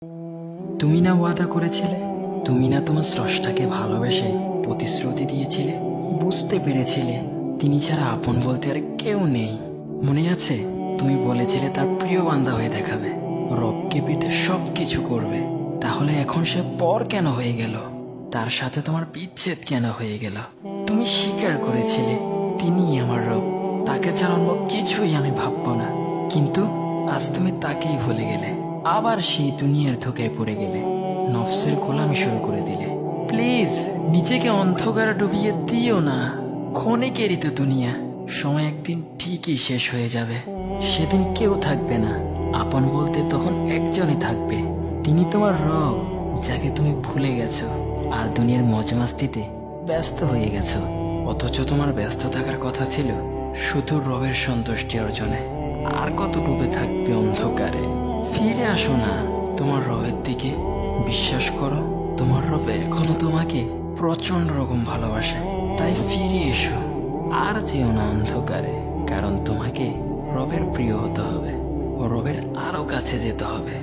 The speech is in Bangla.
তুমি না ওয়াদা করেছিলে, তুমি না তোমার স্রষ্টাকে ভালোবেসে প্রতিশ্রুতি দিয়েছিলে, বুঝতে পেরেছিলে তিনি ছাড়া আপন বলতে আর কেউ নেই। মনে আছে তুমি বলেছিলে তার প্রিয় বান্দা হয়ে দেখাবে, রবকে পেতে সব কিছু করবে। তাহলে এখন সে পর কেন হয়ে গেল? তার সাথে তোমার বিচ্ছেদ কেন হয়ে গেল? তুমি স্বীকার করেছিলে তিনিই আমার রব, তাকে ছাড়া অন্য কিছুই আমি ভাববো না। কিন্তু আজ তুমি তাকেই ভুলে গেলে, আবার সেই দুনিয়ার ধোকায় পড়ে গেলে, নফসের গোলামি শুরু করে দিলে। প্লিজ নিজেকে অন্ধকারে ডুবিয়ে দিও না। ক্ষণিকেরই তো দুনিয়া, সময় একদিন ঠিকই শেষ হয়ে যাবে। সেদিন কেউ থাকবে না, আপন বলতে তখন একজনই থাকবে, তিনি তোমার রব, যাকে তুমি ভুলে গেছো আর দুনিয়ার মজমাস্তিতে ব্যস্ত হয়ে গেছো। অথচ তোমার ব্যস্ত থাকার কথা ছিল শুধু রবের সন্তুষ্টি অর্জনে। আর কত ডুবে থাকবে অন্ধকারে? ফিরে আসো না তোমার রবের দিকে। বিশ্বাস করো, তোমার রব এখনো তোমাকে প্রচন্ড রকম ভালোবাসে। তাই ফিরে এসো, আর যেও না অন্ধকারে। কারণ তোমাকে রবের প্রিয় হতে হবে, ও রবের আরো কাছে যেতে হবে।